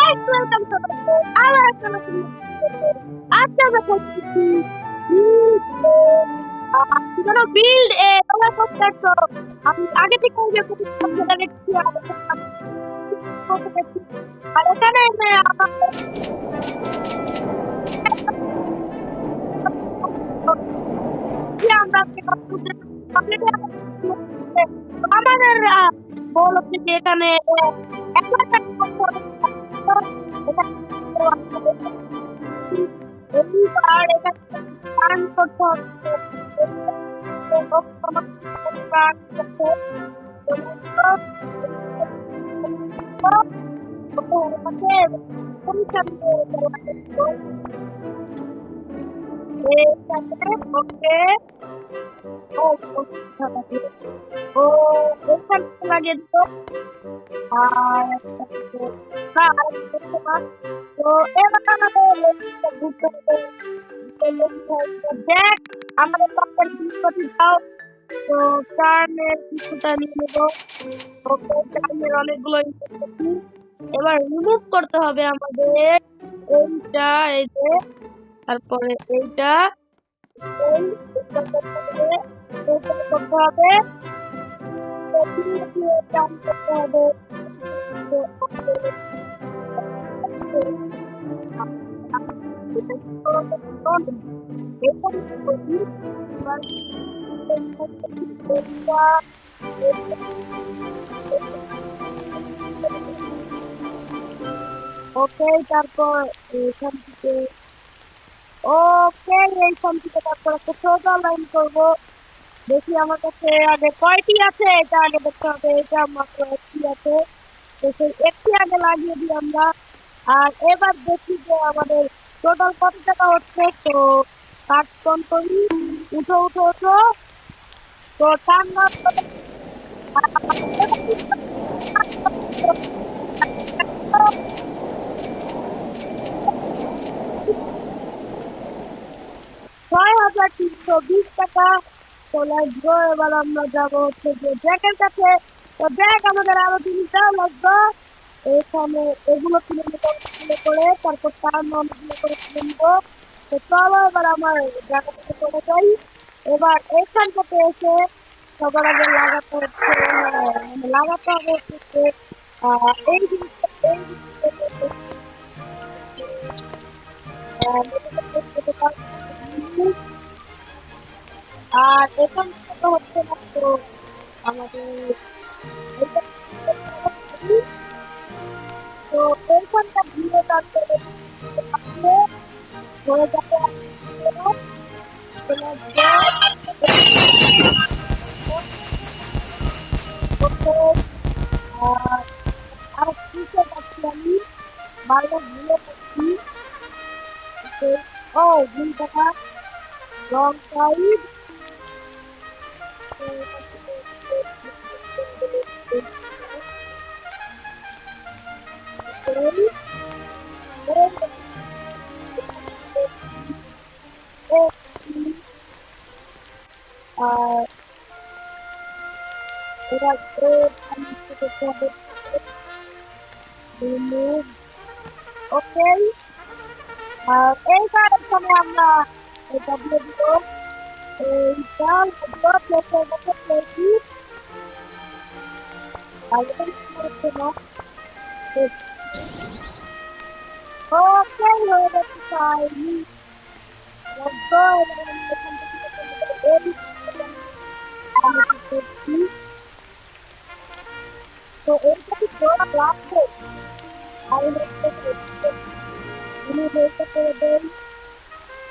guys, welcome to the show. আবার একটা নতুন episode. আজকে আমরা করতেছি build a roller coaster. So, আমি আগে থেকে যে কতটা দেখছি আর এখানে আমরা আমাদের গোল হচ্ছে যে এখানে লাগিয়ে দিত আর তো এবার আমাদের ঘুরতে হবে দেখ আমাদের পকেট বিস্কুট দাও তো টার্নের কিছুটা নিয়ে নেবো ওকে টার্নের অনেকগুলো এবার রিমুভ করতে হবে আমাদের এইটা এই যে তারপরে এইটা করতে হবে করতে হবে ওকে তারপর এইখান থেকে ওকে এইখান থেকে তারপর একটা সোজা লাইন করবো দেখি আমার কাছে আগে কয়টি আছে এটা আগে দেখতে হবে এটা মাত্র একটি আছে তো সেই একটি আগে লাগিয়ে দিই আমরা আর এবার দেখি যে আমাদের টোটাল কত টাকা হচ্ছে তো কাজ কম করি উঠো উঠো উঠো তো টান টাকা তো লাগবে এবার আমরা যাবো হচ্ছে যে জ্যাকের কাছে তো জ্যাক আমাদের আরো জিনিসটাও লাগবে এখানে এগুলো কিনে নিতে করে তারপর তার নামগুলো করে কিনে নিবো তো চলো এবার আমার জায়গাটাতে চলে যাই এবার এখান থেকে এসে সবার আগে লাগাতে হচ্ছে লাগাতে হবে হচ্ছে এই জিনিসটা আর এখান থেকে হচ্ছে না তো আমাদের তো এইখানটা ভিড়ে থাকতে হয়ে যাবে আর কিসে পাচ্ছি আমি বাইরে ঘুরে পাচ্ছি ও দুই টাকা লং সাইড আর এবার ওকে আর এই কারণের সময় আমরা এটা দিয়ে দিব এইটা প্লেটের মধ্যে প্লেটি আর এটা হচ্ছে না ওকে হয়ে যাচ্ছে চাইনি তো এইটা কি জোড়া লাগবে আমি এটা করে দেই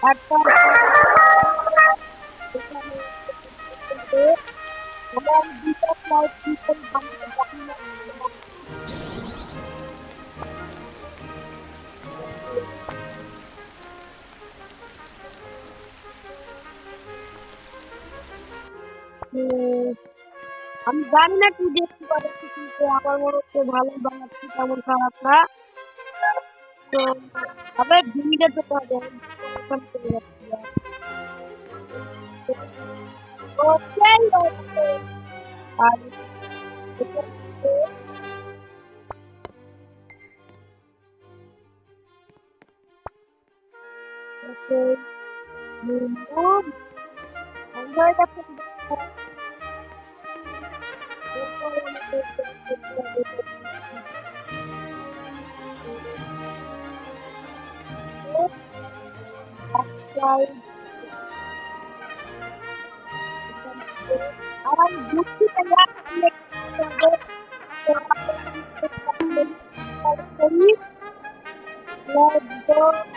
একটা আমার দুটো ফ্লাইট দিতেন আমি জানি না কি দেখতে পাচ্ছি কিন্তু আমার মনে হচ্ছে ভালো বানাচ্ছি তেমন খারাপ না তো আবার ভিড়ে যেতে হবে ওকে আর Okay, remove. And where the apply around Gucci Kaya let's go. Go.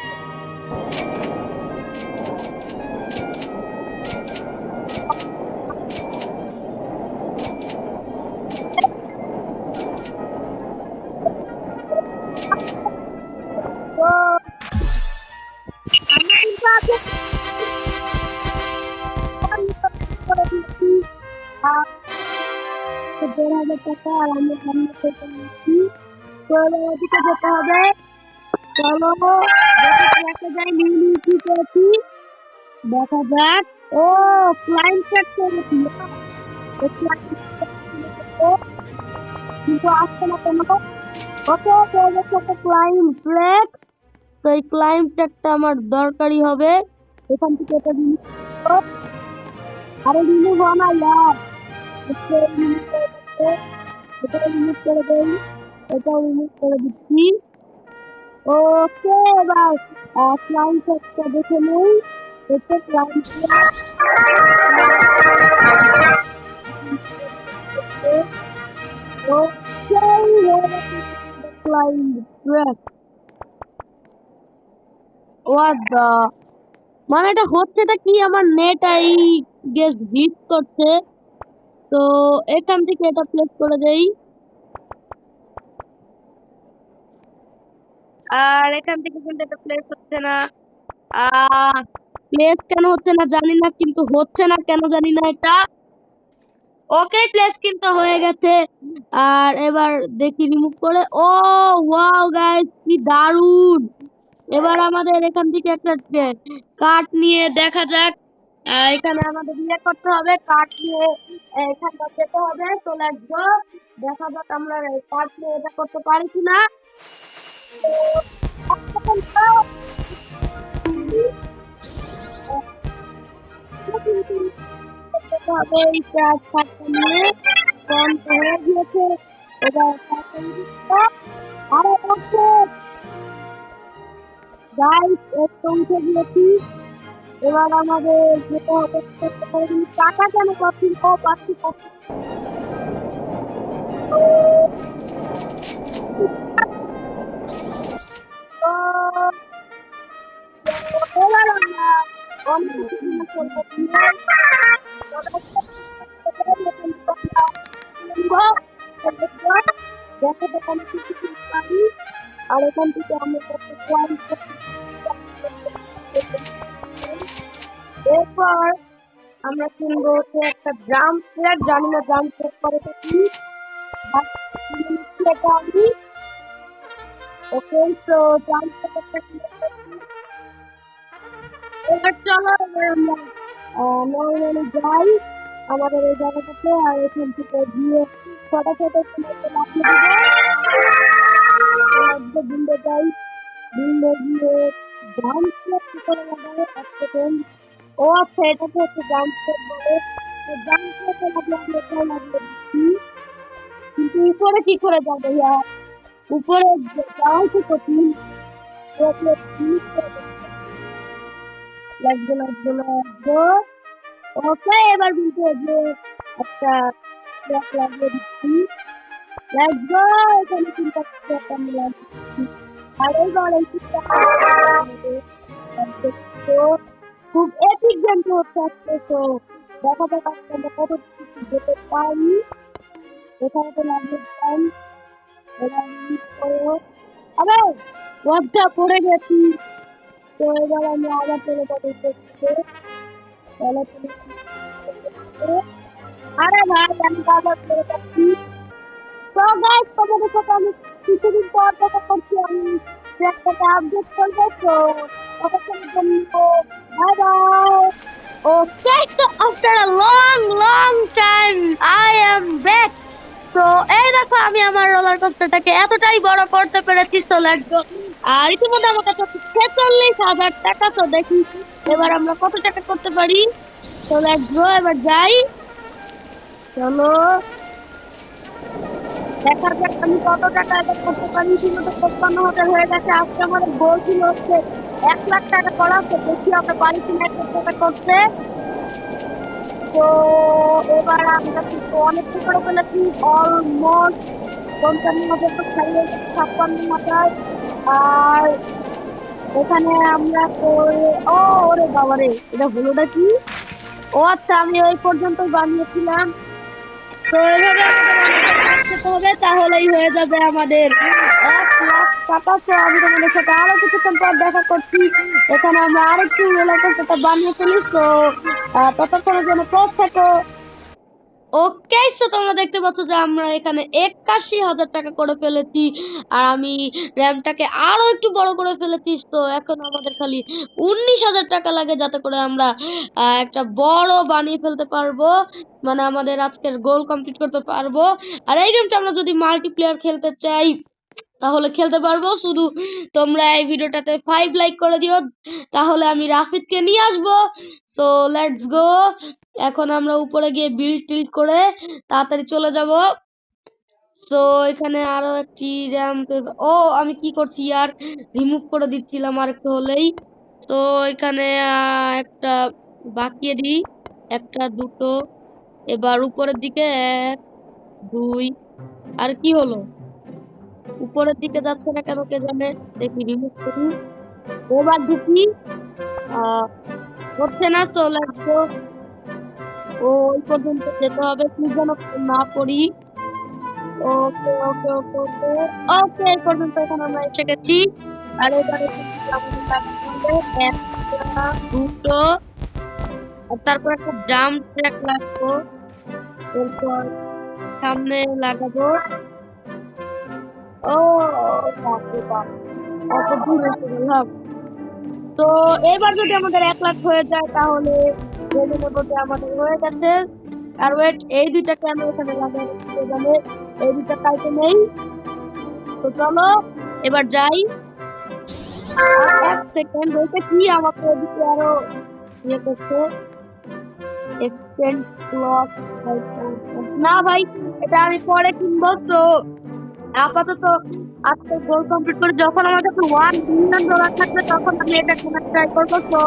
বের হবে টাকা আর আমি সামনে থেকে নিচ্ছি চলো ওদিকে যেতে হবে চলো দেখে যাই নিউ কি পেয়েছি দেখা যাক ও ক্লাইম চেক করেছি কিন্তু আসছে না কেন ওকে পেয়েছে একটা ক্লাইম ট্র্যাক তো এই ক্লাইম ট্র্যাকটা আমার দরকারি হবে এখান থেকে এটা রিমুভ আরে রিমুভ হয় না ইয়ার এটা রিমুভ করে দেই এটা রিমুভ করে দিচ্ছি ওকে এবার ক্লাইম ট্র্যাকটা দেখে নেই এটা claim claim track what the মানে এটা হচ্ছেটা কি আমার নেট আই গেস হিট করছে তো এখান থেকে এটা প্লেস করে দেই আর এখান থেকে কিন্তু এটা প্লেস হচ্ছে না প্লেস কেন হচ্ছে না জানি না কিন্তু হচ্ছে না কেন জানি না এটা ওকে প্লেস কিন্তু হয়ে গেছে আর এবার দেখি রিমুভ করে ও ওয়াও গাইস কি দারুণ এবার আমাদের এখান থেকে একটা কাট নিয়ে দেখা যাক এখানে আমাদের ইয়ে করতে হবে কাট নিয়ে এখানটা যেতে হবে তো লেটস গো দেখা যাক আমরা কাট নিয়ে এটা করতে পারি কিনা এই কাটটা নিয়ে কম হয়ে গিয়েছে এবার আরে ওকে গাইস একটু উঠে গিয়েছি এবার আমাদের যেতে হবে টাকা কেন পাচ্ছি ও পাচ্ছি এবার আমরা অনেক আর এখান থেকে আমরা এরপর আমরা কিনবো একটা ড্রাম সেট জানি না ড্রাম সেট করে কি ওকে তো ড্রাম সেট এবার চলো আমরা নর্মালি যাই আমাদের এই জায়গাটাতে আর এখান থেকে গিয়ে ছোট ছোট বিন্দু যাই বিন্দু গিয়ে ড্রাম সেট করে লাগাবো এক সেকেন্ড ও আচ্ছা এটাকে হচ্ছে ড্রাম সেট বলে ড্রাম সেটে লাগিয়ে দিচ্ছি কিন্তু উপরে কি করে যাবো ইয়ার উপরে যাওয়াই তো কঠিন লাগবে ওকে এবার কিন্তু যে একটা লাগিয়ে দিচ্ছি লাগবে এখানে কিন্তু একটা দিচ্ছি আর এইবার এই খুব এপিক গেম হচ্ছে তো দেখা যাক আমরা কত কিছু যেতে পারি এখানে তো লাগবে টাইম এবার আরে ওয়াদা পড়ে গেছি তো এবার আমি আবার চলে যাবো আরে ভাই আমি আবার চলে যাচ্ছি তো গাইস তোমাদের সাথে আমি কিছুদিন পর দেখা করছি আমি একটা আপডেট করবো তো ততক্ষণের জন্য bye bye Okay, so after a long time, I am back. তো এই দেখো আমি আমার রোলার কোস্টারটাকে এতটাই বড় করতে পেরেছি, সো লেটস গো। আর ইতিমধ্যে আমার কাছে 46,000 টাকা, তো দেখি এবার আমরা কত টাকা করতে পারি। তো লেটস গো, এবার যাই, চলো দেখা যাক আমি কত টাকা এটা করতে পারি। ইতিমধ্যে 55,000 হয়ে গেছে। আজকে আমাদের গোল ছিল হচ্ছে 1 লাখ টাকা করা, তো দেখি আমরা পারি কিনা 1 লাখ টাকা করতে। তো এবার আমরা কিন্তু অনেকটা করে ফেলেছি, অলমোস্ট 55,000 তো ছাড়িয়ে গেছে, 56,000। আর এখানে আমরা ওরে বাবারে, এটা হলোটা কি? ও আচ্ছা, আমি ওই পর্যন্তই বানিয়েছিলাম। তো এইভাবে আমাদের হবে, তাহলেই হয়ে যাবে আমাদের 1 লাখ টাকা। তো আমি তোমাদের সাথে আরো কিছুক্ষণ পর দেখা করছি। এখানে আমরা আরেকটু এলাকা বানিয়ে ফেলি, তো ততক্ষণের জন্য পোস্ট থাকো। ওকে, তো তোমরা দেখতে পাচ্ছ যে আমরা এখানে 81,000 টাকা করে ফেলেছি, আর আমি র্যামটাকে আরো একটু বড় করে ফেলেছি। তো এখন আমাদের খালি 19,000 টাকা লাগে, যাতে করে আমরা একটা বড় বানিয়ে ফেলতে পারবো, মানে আমাদের আজকের গোল কমপ্লিট করতে পারবো। আর এই গেমটা আমরা যদি মাল্টিপ্লেয়ার খেলতে চাই তাহলে খেলতে পারবো, শুধু তোমরা এই ভিডিওটাতে 5 লাইক করে দিও, তাহলে আমি রাফিদকে নিয়ে আসবো। সো লেটস গো, এখন আমরা উপরে গিয়ে বিল্ড টিল্ড করে তাড়াতাড়ি চলে যাব। তো এখানে আরো একটি র্যাম্প, ও আমি কি করছি আর রিমুভ করে দিচ্ছিলাম আর একটু হলেই। তো এখানে একটা বাকিয়ে দিই, একটা দুটো, এবার উপরের দিকে 1 2, আর কি হলো, উপরের দিকে যাচ্ছে না কেন কে জানে, দেখি রিমুভ করি, এবার ঢুকি, হচ্ছে না। সো লেটস গো, ওই পর্যন্ত যেতে হবে, কি যেন না পড়ি। ওকে ওকে ওকে ওকে ওকে, এই পর্যন্ত এখন আমরা এসে গেছি। আর এবারে একটা দুটো, আর তারপর একটা জাম্প ট্র্যাক লাগবো, এরপর সামনে লাগাবো। ও বাপরে বাপ, এত দূর এসে গেলাম। তো এবার যদি আমাদের 1 লাখ হয়ে যায় তাহলে জেনে নেবো যে আমাদের হয়ে গেছে। আর ওয়েট, এই দুইটাকে আমি এখানে লাগাবো, এই দুইটা কাইতে নেই। তো চলো এবার যাই। আর 1 সেকেন্ড, ওইটা কি আমাকে এদিকে আরো ইয়ে করছে, এক্সটেন্ড ক্লক। না ভাই, এটা আমি পরে কিনবো। তো আপাতত আজকে গোল কমপ্লিট করে যখন আমার কাছে $1 বিলিয়ন থাকবে তখন আমি এটা কেনার ট্রাই করবো। তো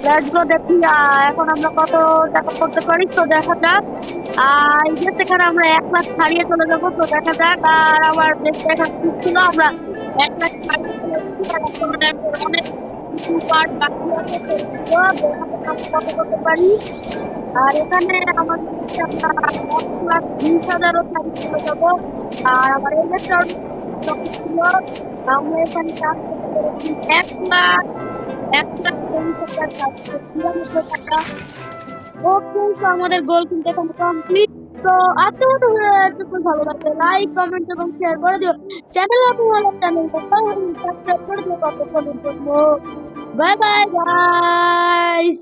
লেটস গো, দেখি এখন আমরা কত টাকা করতে পারি। তো দেখা যাক, এই যে সেখানে আমরা 1 লাখ ছাড়িয়ে চলে যাবো। তো দেখা যাক, আর আমার বেশি এখন ঠিক ছিল, আমরা 1 লাখ ছাড়িয়ে চলে যাচ্ছি, আর এখন অনেক কিছু পার্ট বাকি আছে। তো কত করতে পারি। আর এখানে আমাদের 1,20,000ও ছাড়িয়ে চলে যাবো। আর আমার ইলেকট্রনিক ছিল, আমরা এখানে কাজ করতে পেরেছি 1,23,993 টাকা। ওকে, তো আমাদের গোল কিন্তু এখানে কমপ্লিট। তো আজকের মতো ভালো লাগলে লাইক কমেন্ট এবং শেয়ার করে দিও। চ্যানেল আপনি হলে চ্যানেলটা সাবস্ক্রাইব করে দিও। ততক্ষণের জন্য বাই বাই গাইস।